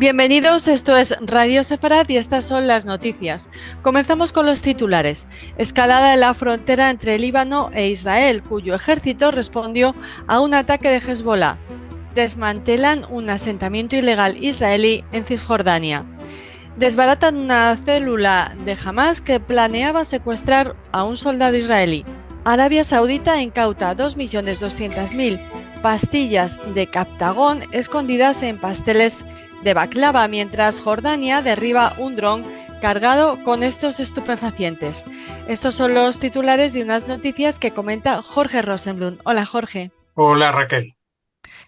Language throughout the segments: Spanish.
Bienvenidos, esto es Radio Sefarad y estas son las noticias. Comenzamos con los titulares. Escalada en la frontera entre Líbano e Israel, cuyo ejército respondió a un ataque de Hezbollah. Desmantelan un asentamiento ilegal israelí en Cisjordania. Desbaratan una célula de Hamas que planeaba secuestrar a un soldado israelí. Arabia Saudita incauta 2.200.000 pastillas de Captagón escondidas en pasteles de baklava, mientras Jordania derriba un dron cargado con estos estupefacientes. Estos son los titulares de unas noticias que comenta Jorge Rosenblum. Hola, Jorge. Hola, Raquel.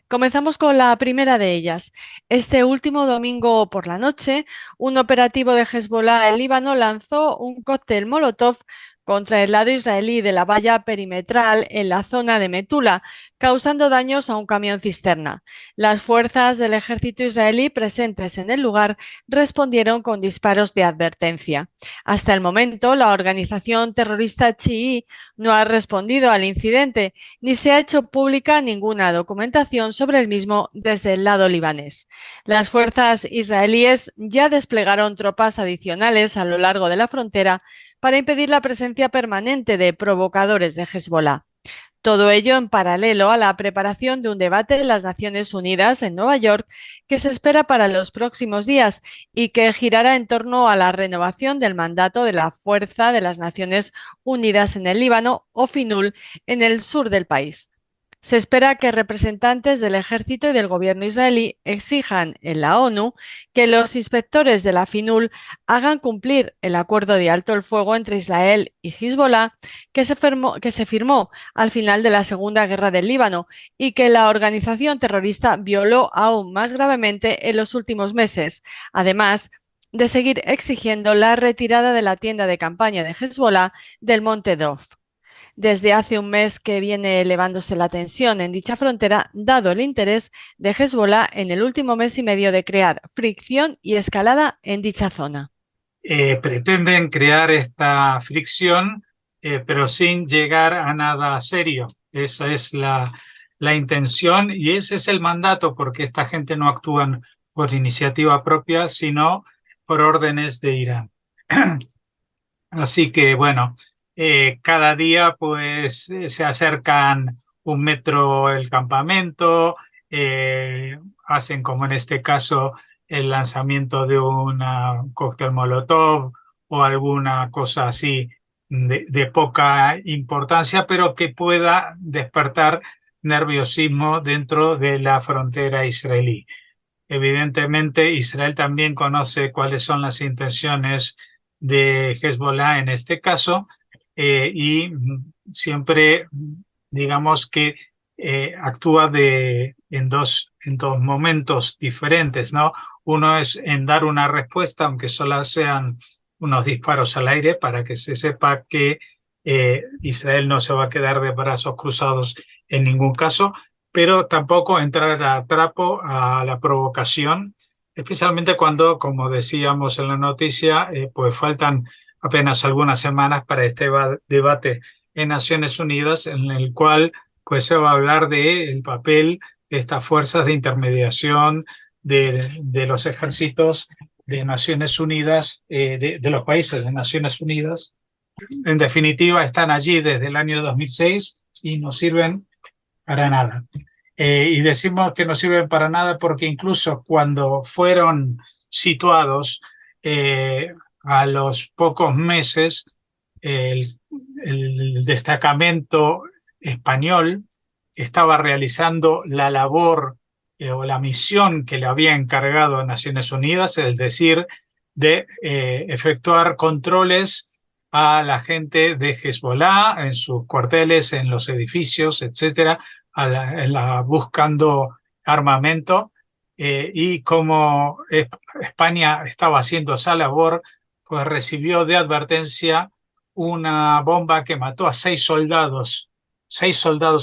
Comenzamos con la primera de ellas. Este último domingo por la noche, un operativo de Hezbollah en Líbano lanzó un cóctel Molotov contra el lado israelí de la valla perimetral en la zona de Metula, causando daños a un camión cisterna. Las fuerzas del ejército israelí presentes en el lugar respondieron con disparos de advertencia. Hasta el momento, la organización terrorista chií no ha respondido al incidente, ni se ha hecho pública ninguna documentación sobre el mismo desde el lado libanés. Las fuerzas israelíes ya desplegaron tropas adicionales a lo largo de la frontera para impedir la presencia permanente de provocadores de Hezbollah. Todo ello en paralelo a la preparación de un debate en las Naciones Unidas en Nueva York que se espera para los próximos días y que girará en torno a la renovación del mandato de la Fuerza de las Naciones Unidas en el Líbano, o FINUL, en el sur del país. Se espera que representantes del ejército y del gobierno israelí exijan en la ONU que los inspectores de la FINUL hagan cumplir el acuerdo de alto el fuego entre Israel y Hezbollah que se firmó al final de la Segunda Guerra del Líbano y que la organización terrorista violó aún más gravemente en los últimos meses. Además de seguir exigiendo la retirada de la tienda de campaña de Hezbollah del Monte Dov. Desde hace un mes que viene elevándose la tensión en dicha frontera, dado el interés de Hezbollah en el último mes y medio de crear fricción y escalada en dicha zona. Pretenden crear esta fricción, pero sin llegar a nada serio. Esa es la intención y ese es el mandato, porque esta gente no actúa por iniciativa propia, sino por órdenes de Irán. Así que, bueno, cada día pues se acercan 1 metro el campamento, hacen como en este caso el lanzamiento de un cóctel Molotov o alguna cosa así de poca importancia, pero que pueda despertar nerviosismo dentro de la frontera israelí. Evidentemente, Israel también conoce cuáles son las intenciones de Hezbollah en este caso, y siempre, digamos que actúa en dos momentos diferentes, ¿no? Uno es en dar una respuesta, aunque solo sean unos disparos al aire, para que se sepa que Israel no se va a quedar de brazos cruzados en ningún caso, pero tampoco entrar a trapo a la provocación, especialmente cuando, como decíamos en la noticia, pues faltan apenas algunas semanas para este debate en Naciones Unidas, en el cual pues se va a hablar del papel de estas fuerzas de intermediación de los ejércitos de Naciones Unidas, de los países de Naciones Unidas. En definitiva, están allí desde el año 2006 y no sirven para nada. Y decimos que no sirven para nada porque incluso cuando fueron situados, a los pocos meses, el, el destacamento español estaba realizando la labor o la misión que le había encargado a Naciones Unidas, es decir, de efectuar controles a la gente de Hezbollah en sus cuarteles, en los edificios, etcétera, buscando armamento, y como España estaba haciendo esa labor, pues recibió de advertencia una bomba que mató a 6 soldados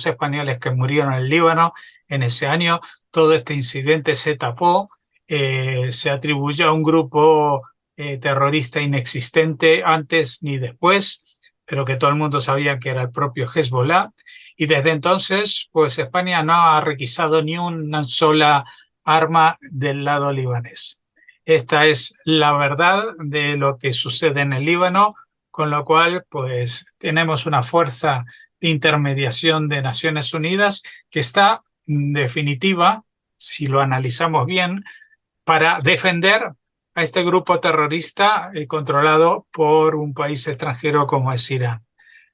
españoles que murieron en el Líbano en ese año. Todo este incidente se tapó, se atribuyó a un grupo terrorista inexistente antes ni después, pero que todo el mundo sabía que era el propio Hezbollah. Y desde entonces, pues España no ha requisado ni una sola arma del lado libanés. Esta es la verdad de lo que sucede en el Líbano, con lo cual pues tenemos una fuerza de intermediación de Naciones Unidas que está en definitiva, si lo analizamos bien, para defender a este grupo terrorista controlado por un país extranjero como es Irán.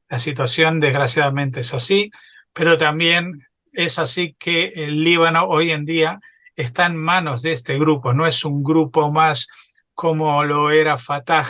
La situación desgraciadamente es así, pero también es así que el Líbano hoy en día está en manos de este grupo, no es un grupo más como lo era Fatah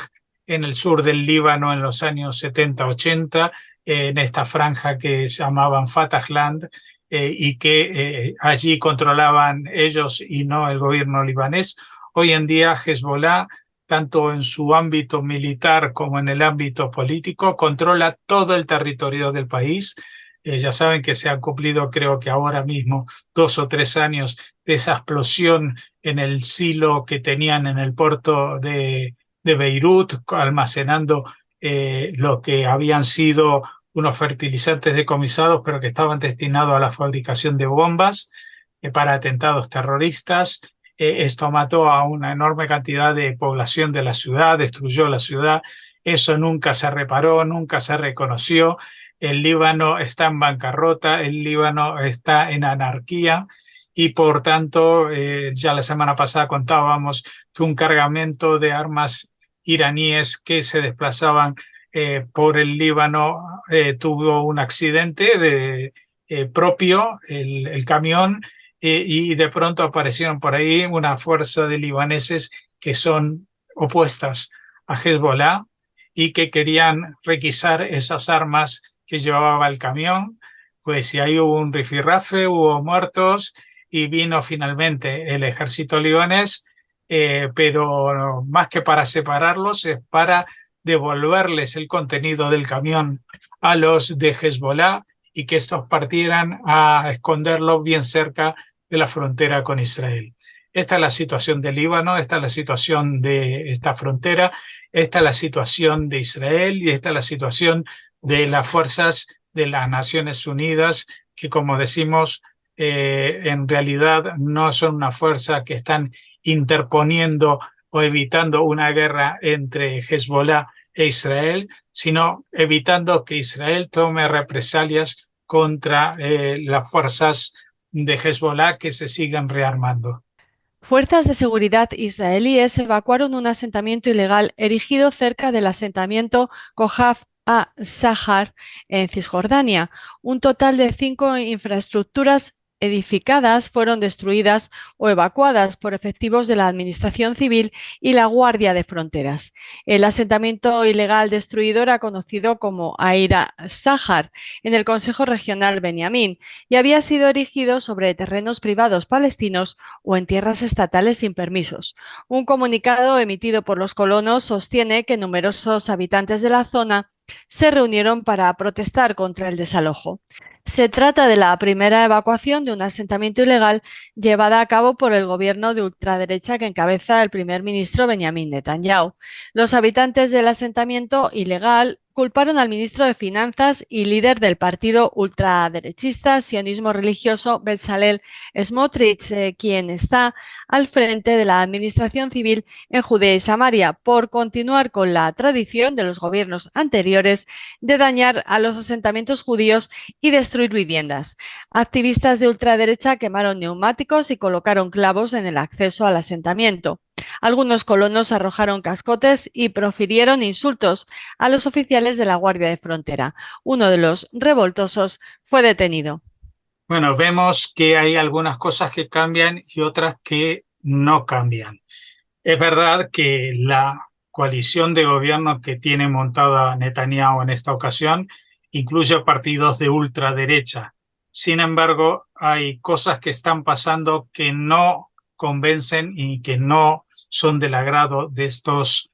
en el sur del Líbano en los años 70-80, en esta franja que llamaban Fatahland, y que allí controlaban ellos y no el gobierno libanés. Hoy en día Hezbollah, tanto en su ámbito militar como en el ámbito político, controla todo el territorio del país. Ya saben que se han cumplido, creo que ahora mismo, 2 o 3 años de esa explosión en el silo que tenían en el puerto de Beirut, almacenando lo que habían sido unos fertilizantes decomisados, pero que estaban destinados a la fabricación de bombas para atentados terroristas. Esto mató a una enorme cantidad de población de la ciudad, destruyó la ciudad. Eso nunca se reparó, nunca se reconoció. El Líbano está en bancarrota, el Líbano está en anarquía y por tanto, ya la semana pasada contábamos que un cargamento de armas iraníes que se desplazaban por el Líbano tuvo un accidente propio, el camión, y de pronto aparecieron por ahí una fuerza de libaneses que son opuestas a Hezbollah y que querían requisar esas armas que llevaba el camión. Pues y ahí hubo un rifirrafe, hubo muertos y vino finalmente el ejército libanés, pero más que para separarlos, es para devolverles el contenido del camión a los de Hezbollah y que estos partieran a esconderlo bien cerca de la frontera con Israel. Esta es la situación del Líbano, esta es la situación de esta frontera, esta es la situación de Israel y esta es la situación de las fuerzas de las Naciones Unidas, que como decimos, en realidad no son una fuerza que están interponiendo o evitando una guerra entre Hezbollah e Israel, sino evitando que Israel tome represalias contra las fuerzas de Hezbollah que se sigan rearmando. Fuerzas de seguridad israelíes evacuaron un asentamiento ilegal erigido cerca del asentamiento Kohaf a-Sahar en Cisjordania. Un total de 5 infraestructuras edificadas fueron destruidas o evacuadas por efectivos de la Administración Civil y la Guardia de Fronteras. El asentamiento ilegal destruido era conocido como Aira Sahar en el Consejo Regional Benjamín y había sido erigido sobre terrenos privados palestinos o en tierras estatales sin permisos. Un comunicado emitido por los colonos sostiene que numerosos habitantes de la zona se reunieron para protestar contra el desalojo. Se trata de la primera evacuación de un asentamiento ilegal llevada a cabo por el gobierno de ultraderecha que encabeza el primer ministro Benjamin Netanyahu. Los habitantes del asentamiento ilegal culparon al ministro de Finanzas y líder del partido ultraderechista sionismo religioso Bezalel Smotrich, quien está al frente de la administración civil en Judea y Samaria, por continuar con la tradición de los gobiernos anteriores de dañar a los asentamientos judíos y destruir viviendas. Activistas de ultraderecha quemaron neumáticos y colocaron clavos en el acceso al asentamiento. Algunos colonos arrojaron cascotes y profirieron insultos a los oficiales de la Guardia de Frontera. Uno de los revoltosos fue detenido. Bueno, vemos que hay algunas cosas que cambian y otras que no cambian. Es verdad que la coalición de gobierno que tiene montada Netanyahu en esta ocasión incluye partidos de ultraderecha. Sin embargo, hay cosas que están pasando que no convencen y que no son del agrado de estos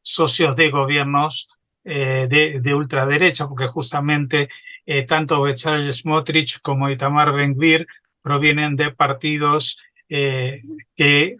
socios de gobiernos de ultraderecha, porque justamente tanto Bezalel Smotrich como Itamar Ben-Gvir provienen de partidos que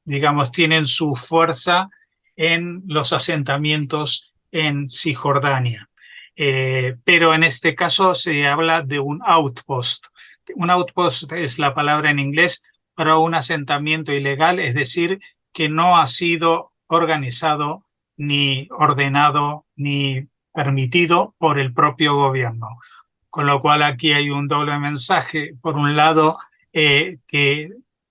digamos, tienen su fuerza en los asentamientos en Cisjordania. Pero en este caso se habla de un outpost. Un outpost es la palabra en inglés para un asentamiento ilegal, es decir, que no ha sido organizado, ni ordenado, ni permitido por el propio gobierno. Con lo cual aquí hay un doble mensaje. Por un lado, que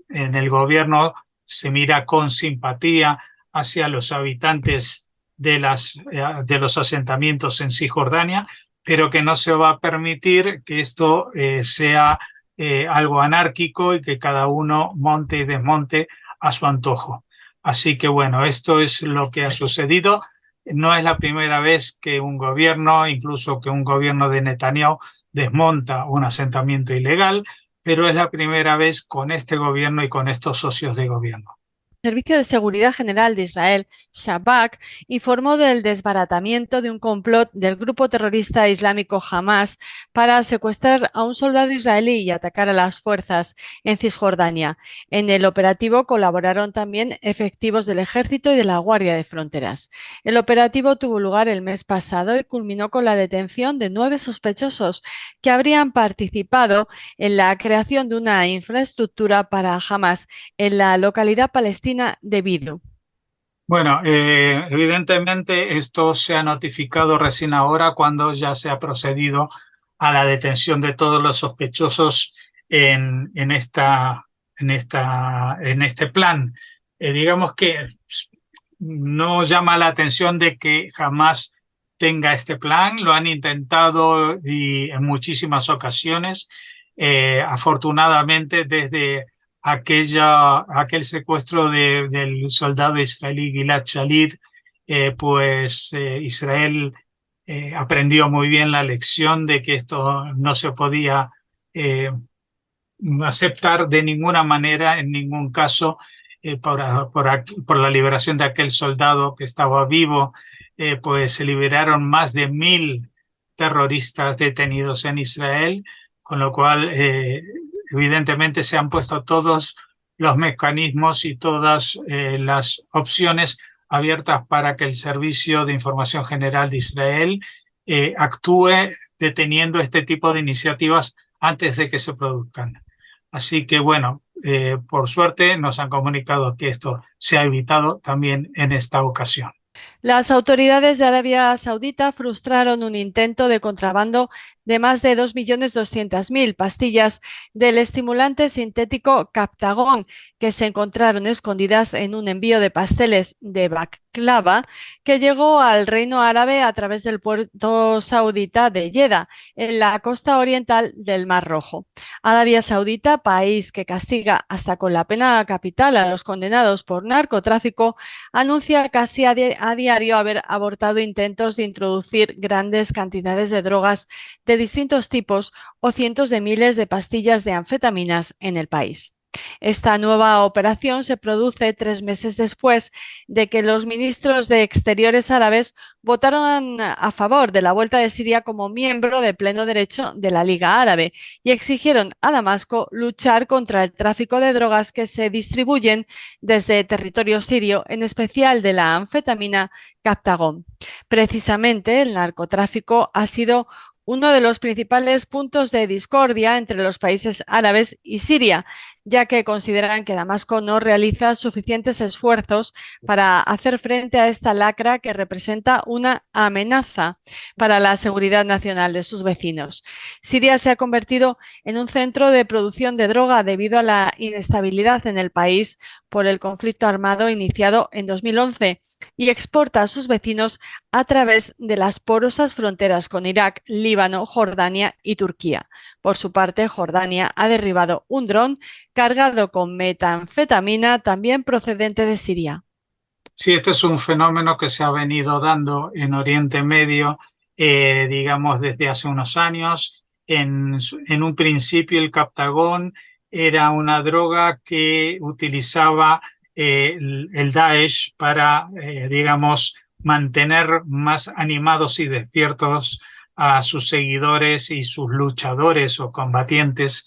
en el gobierno se mira con simpatía hacia los habitantes de los asentamientos en Cisjordania, pero que no se va a permitir que esto sea algo anárquico y que cada uno monte y desmonte a su antojo. Así que bueno, esto es lo que ha sucedido. No es la primera vez que un gobierno, incluso que un gobierno de Netanyahu, desmonta un asentamiento ilegal, pero es la primera vez con este gobierno y con estos socios de gobierno. El Servicio de Seguridad General de Israel, Shabak, informó del desbaratamiento de un complot del grupo terrorista islámico Hamas para secuestrar a un soldado israelí y atacar a las fuerzas en Cisjordania. En el operativo colaboraron también efectivos del Ejército y de la Guardia de Fronteras. El operativo tuvo lugar el mes pasado y culminó con la detención de 9 sospechosos que habrían participado en la creación de una infraestructura para Hamas en la localidad palestina de Bidu. Bueno, evidentemente esto se ha notificado recién ahora cuando ya se ha procedido a la detención de todos los sospechosos en este plan. Digamos que no llama la atención de que jamás tenga este plan, lo han intentado y en muchísimas ocasiones. Afortunadamente, desde aquel secuestro del soldado israelí Gilad Shalit, Israel aprendió muy bien la lección de que esto no se podía eh, aceptar de ninguna manera, en ningún caso, por la liberación de aquel soldado que estaba vivo. Pues se liberaron más de 1.000 terroristas detenidos en Israel, con lo cual evidentemente se han puesto todos los mecanismos y todas las opciones abiertas para que el Servicio de Información General de Israel actúe deteniendo este tipo de iniciativas antes de que se produzcan. Así que bueno, por suerte nos han comunicado que esto se ha evitado también en esta ocasión. Las autoridades de Arabia Saudita frustraron un intento de contrabando de más de 2.200.000 pastillas del estimulante sintético Captagon, que se encontraron escondidas en un envío de pasteles de baklava que llegó al Reino Árabe a través del puerto saudita de Jeddah, en la costa oriental del Mar Rojo. Arabia Saudita, país que castiga hasta con la pena capital a los condenados por narcotráfico, anuncia casi a diario haber abortado intentos de introducir grandes cantidades de drogas de distintos tipos o cientos de miles de pastillas de anfetaminas en el país. Esta nueva operación se produce 3 meses después de que los ministros de Exteriores árabes votaron a favor de la vuelta de Siria como miembro de pleno derecho de la Liga Árabe y exigieron a Damasco luchar contra el tráfico de drogas que se distribuyen desde territorio sirio, en especial de la anfetamina Captagon. Precisamente el narcotráfico ha sido uno de los principales puntos de discordia entre los países árabes y Siria, ya que consideran que Damasco no realiza suficientes esfuerzos para hacer frente a esta lacra que representa una amenaza para la seguridad nacional de sus vecinos. Siria se ha convertido en un centro de producción de droga debido a la inestabilidad en el país por el conflicto armado iniciado en 2011 y exporta a sus vecinos a través de las porosas fronteras con Irak, Líbano, Jordania y Turquía. Por su parte, Jordania ha derribado un dron cargado con metanfetamina también procedente de Siria. Sí, este es un fenómeno que se ha venido dando en Oriente Medio, digamos, desde hace unos años. En un principio el Captagón era una droga que utilizaba el Daesh para, digamos, mantener más animados y despiertos a sus seguidores y sus luchadores o combatientes.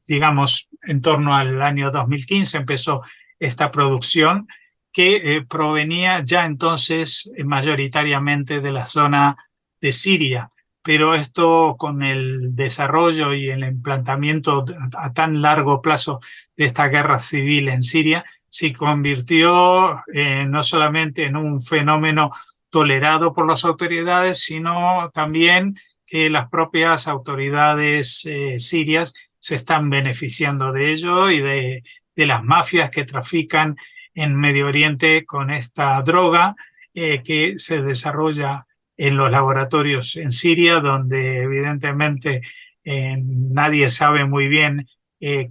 Digamos, en torno al año 2015 empezó esta producción que provenía ya entonces mayoritariamente de la zona de Siria, pero esto con el desarrollo y el implantamiento a tan largo plazo de esta guerra civil en Siria se convirtió no solamente en un fenómeno tolerado por las autoridades, sino también que las propias autoridades sirias se están beneficiando de ello y de las mafias que trafican en Medio Oriente con esta droga que se desarrolla en los laboratorios en Siria, donde evidentemente nadie sabe muy bien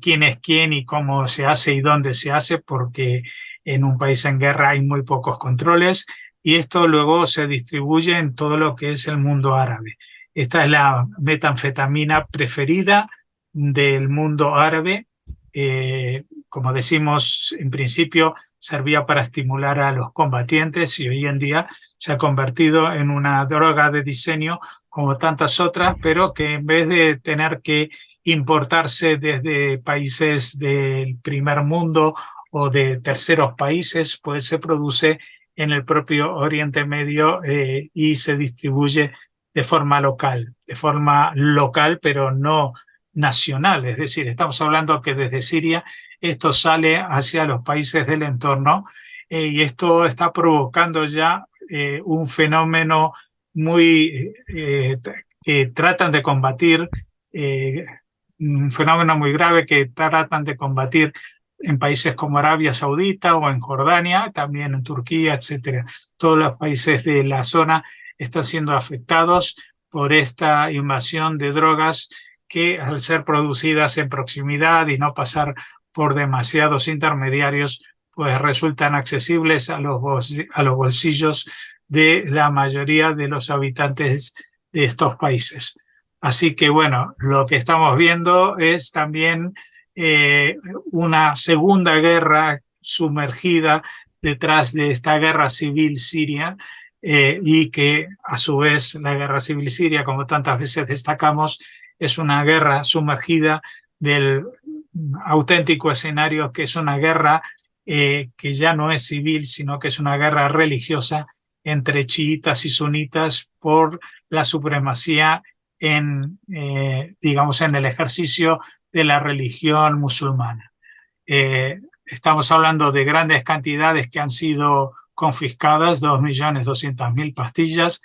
quién es quién y cómo se hace y dónde se hace, porque en un país en guerra hay muy pocos controles y esto luego se distribuye en todo lo que es el mundo árabe. Esta es la metanfetamina preferida del mundo árabe. Como decimos, en principio servía para estimular a los combatientes y hoy en día se ha convertido en una droga de diseño como tantas otras, pero que en vez de tener que importarse desde países del primer mundo o de terceros países, pues se produce en el propio Oriente Medio y se distribuye de forma local, pero no nacional. Es decir, estamos hablando que desde Siria esto sale hacia los países del entorno y esto está provocando ya un fenómeno muy que tratan de combatir, un fenómeno muy grave que tratan de combatir en países como Arabia Saudita o en Jordania, también en Turquía, etcétera. Todos los países de la zona están siendo afectados por esta invasión de drogas que al ser producidas en proximidad y no pasar por demasiados intermediarios, pues resultan accesibles a los bolsillos de la mayoría de los habitantes de estos países. Así que bueno, lo que estamos viendo es también una segunda guerra sumergida detrás de esta guerra civil siria y que a su vez la guerra civil siria, como tantas veces destacamos, es una guerra sumergida del auténtico escenario que es una guerra que ya no es civil, sino que es una guerra religiosa entre chiitas y sunitas por la supremacía digamos, en el ejercicio de la religión musulmana. Estamos hablando de grandes cantidades que han sido confiscadas, 2.200.000 pastillas,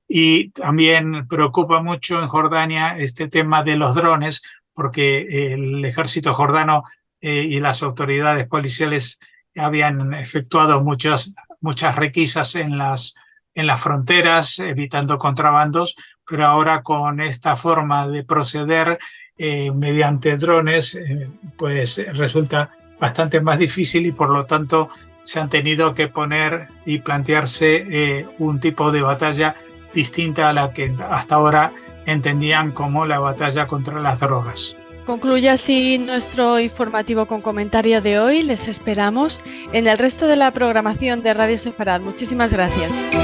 y también preocupa mucho en Jordania este tema de los drones, porque el ejército jordano y las autoridades policiales habían efectuado muchas requisas en las fronteras, evitando contrabandos, pero ahora con esta forma de proceder mediante drones, pues resulta bastante más difícil y por lo tanto se han tenido que poner y plantearse un tipo de batalla distinta a la que hasta ahora entendían como la batalla contra las drogas. Concluye así nuestro informativo con comentario de hoy. Les esperamos en el resto de la programación de Radio Sefarad. Muchísimas gracias.